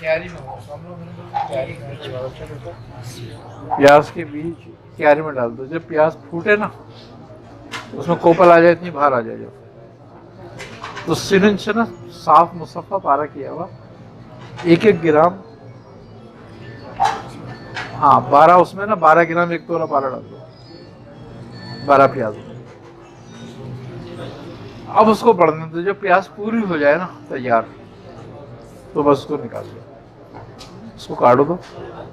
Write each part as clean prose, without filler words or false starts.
क्यारी में प्याज के बीज क्यारी में डाल दो। जब प्याज फूटे ना उसमें कोपल आ जाए, इतनी बाहर आ जाए जब, तो सिरिंज से ना साफ मुसफ़ा पारा किया हुआ 1-1 ग्राम, हाँ 12 उसमें ना 12 ग्राम 1 तोला पारा डाल दो 12 प्याज में। अब उसको बढ़ने दो। जब प्याज पूरी हो जाए ना तैयार, तो बस उसको निकाल दो, उसको काटो दो।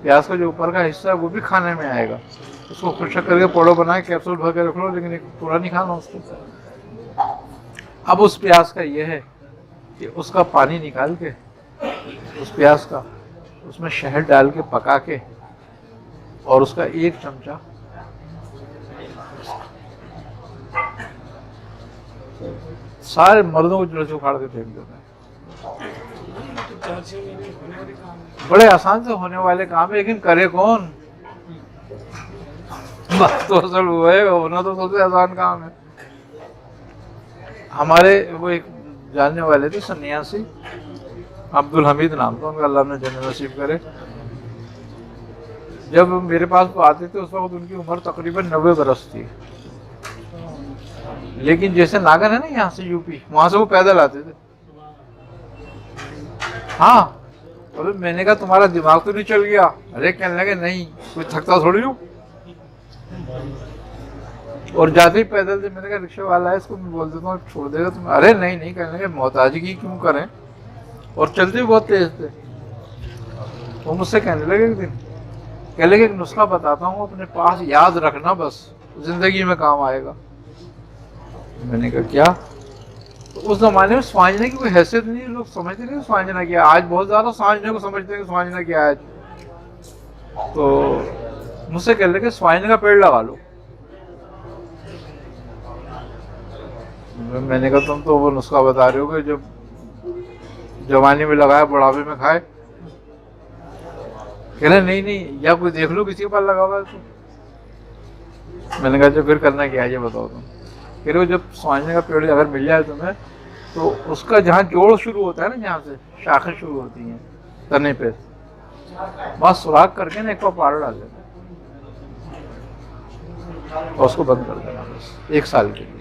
प्याज का जो ऊपर का हिस्सा है वो भी खाने में आएगा। उसको खुशक करके पोड़ो बनाए, कैप्सूल भर के रख लो, लेकिन पूरा नहीं खाना उसको। अब उस प्याज का ये है कि उसका पानी निकाल के, उस प्याज का उसमें शहद डाल के पका के, और उसका 1 चमचा सारे मर्दों को जड़ से उखाड़ के फेंक देते हैं। बड़े आसान से होने वाले काम है, लेकिन करे कौन? बात तो असल वो है, होना तो सबसे आसान काम है। हमारे वो एक जानने वाले थे सन्यासी, अब्दुल हमीद नाम था उनका, अल्लाह ने जन्नत नसीब करे। जब मेरे पास वो आते थे उस वक्त उनकी उम्र तकरीबन 90 बरस थी। लेकिन जैसे नागर है ना यहाँ से यूपी, वहां से वो पैदल आते थे। हाँ, अबे मैंने कहा तुम्हारा दिमाग तो नहीं चल गया? अरे कहने लगे नहीं, कोई थकता थोड़ी हूँ। और जाते ही पैदल थे। मैंने कहा रिक्शा वाला है, इसको मैं बोल देता हूँ छोड़ देगा तुम? अरे नहीं नहीं, कहने लगे मोहताजी की क्यों करें, और चलते भी बहुत तेज थे। वो मुझसे कहने लगे एक दिन, कहने लगे एक नुस्खा बताता हूँ अपने पास, याद रखना, बस जिंदगी में काम आएगा। मैंने कहा क्या? तो उस जमाने में स्वांजना की कोई हैसियत नहीं, लोग समझते नहीं स्वांजना क्या। आज बहुत ज्यादा स्वांजना को समझते हैं कि स्वांजना क्या है। तो मुझसे कहने लगे स्वांजना का पेड़ लगा लो। मैंने कहा तुम तो वो नुस्खा बता रहे हो कि जब जवानी में लगाया बुढ़ापे में खाए। कह रहे नहीं नहीं, या कोई देख लो किसी के पास लगा हुआ है तो। मैंने कहा फिर करना क्या है ये बताओ तुम। कह रहे हो जब स्वांजना का पेड़ अगर मिल जाए तुम्हें, तो उसका जहाँ जोड़ शुरू होता है ना, जहाँ से शाखें शुरू होती हैं तने पे, वहाँ सुराख करके ना एक बार पारा डाल देना और उसको बंद कर देना बस 1 साल के लिए।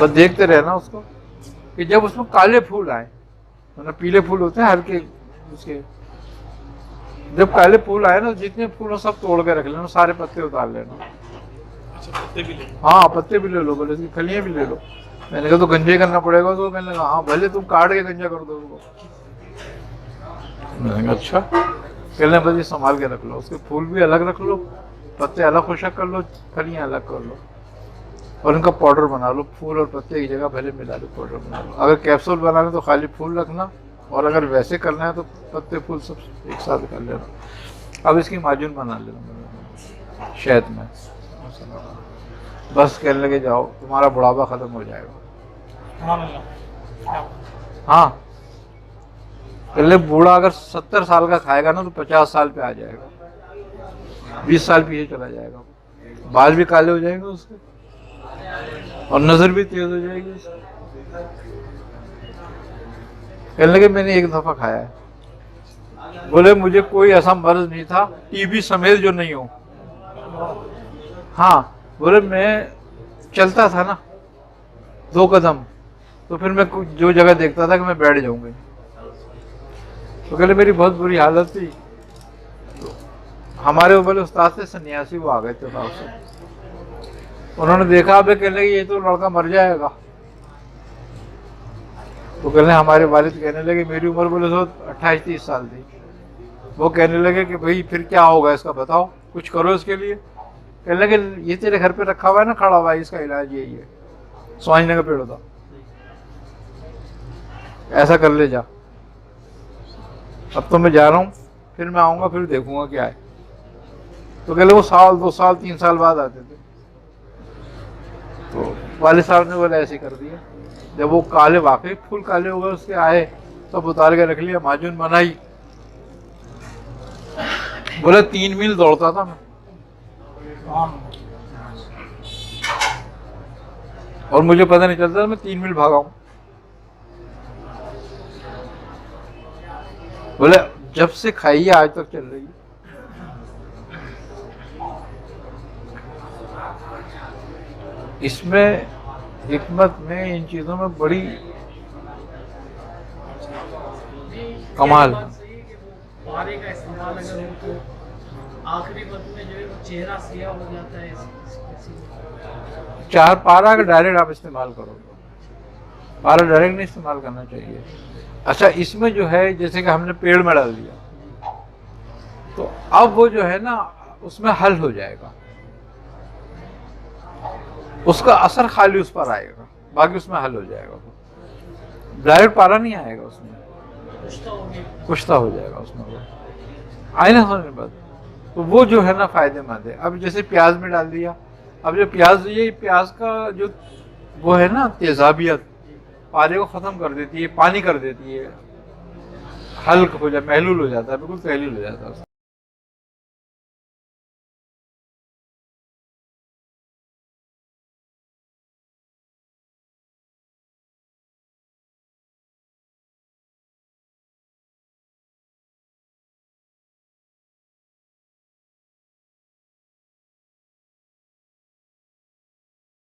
बस देखते रहना उसको कि जब उसमें काले फूल आए, मतलब पीले फूल होते हैं हल्के उसके, जब काले फूल आए ना, जितने फूल हो सब तोड़ के रख लेना, सारे पत्ते उतार लेना। पत्ते भी ले? हाँ पत्ते भी ले लो, बोले इसकी खलियां भी ले लो। मैंने कहा तो गंजे करना पड़ेगा। तो मैंने कहा हाँ भले तुम काट के गंजा कर दो उसको। मैंने कहा अच्छा। कहने बस ये संभाल के रख लो, उसके फूल भी अलग रख लो, पत्ते अलग खुशक कर लो, खलियां अलग कर लो, और इनका पाउडर बना लो। फूल और पत्ते एक जगह भले मिला लो, पाउडर बना लो। अगर कैप्सूल बनाना तो खाली फूल रखना, और अगर वैसे करना है तो पत्ते फूल सब एक साथ कर लेना। अब इसकी माजून बना लेना शहद में, बस कहने लगे जाओ तुम्हारा बुढ़ापा खत्म हो जाएगा। हाँ, पहले बूढ़ा अगर 70 साल का खाएगा ना तो 50 साल पे आ जाएगा, 20 साल पीछे चला जाएगा। बाल भी काले हो जाएंगे उसके, और नजर भी तेज हो जाएगी उसकी। कहने लगे मैंने 1 दफा खाया है। बोले मुझे कोई ऐसा मर्ज नहीं था, टीबी समेत जो नहीं हो। हाँ, बोले मैं चलता था ना 2 कदम, तो फिर मैं जो जगह देखता था कि मैं बैठ जाऊंगा। तो कहले मेरी बहुत बुरी हालत थी। तो हमारे वाले उस्ताद से सन्यासी वो आ गए थे साहब से, उन्होंने देखा, अब कहने लगे ये तो लड़का मर जाएगा। तो कहने हमारे वालिद कहने लगे, मेरी उम्र बोले तो 28-30 साल थी। वो कहने लगे कि भाई फिर क्या होगा इसका, बताओ कुछ करो इसके लिए। कहने लगे ये तेरे घर पे रखा हुआ है ना, खड़ा हुआ है, इसका इलाज यही है, स्वांजना का पेड़ होता, ऐसा कर ले जा। अब तो मैं जा रहा हूँ, फिर मैं आऊँगा, फिर देखूंगा क्या है। तो कहले वो साल 2 साल 3 साल बाद आते थे। तो वाले साहब ने बोला ऐसे कर दिया। जब वो काले वाकई फूल काले हो गए उसके आए, तब उतार के रख लिया, माजून बनाई। बोले 3 मील दौड़ता था मैं, और मुझे पता नहीं चलता मैं 3 मील भागा हूं। बोले जब से खाई है आज तक चल रही है। इसमें हिकमत में, इन चीजों में बड़ी कमाल। पारे का इस्तेमाल अगर हो तो आखिरी वक्त में जो है वो चेहरा सिया हो जाता है। 4 पारा का डायरेक्ट आप इस्तेमाल करो, पारा डायरेक्ट नहीं इस्तेमाल करना चाहिए। अच्छा, इसमें जो है जैसे कि हमने पेड़ में डाल दिया, तो अब वो जो है ना उसमें हल हो जाएगा, उसका असर खाली उस पर आएगा, बाकी उसमें हल हो जाएगा। डायरेक्ट पारा नहीं आएगा उसमें, कुश्ता हो जाएगा उसमें, वो आए ना समझ में बात। तो वो जो है ना फायदेमंद है। अब जैसे प्याज में डाल दिया, अब जो प्याज, ये प्याज का जो वो है ना तेजाबियत, पारे को खत्म कर देती है, पानी कर देती है, हल्क हो जाता, महलूल हो जाता है, बिल्कुल तहलील हो जाता है।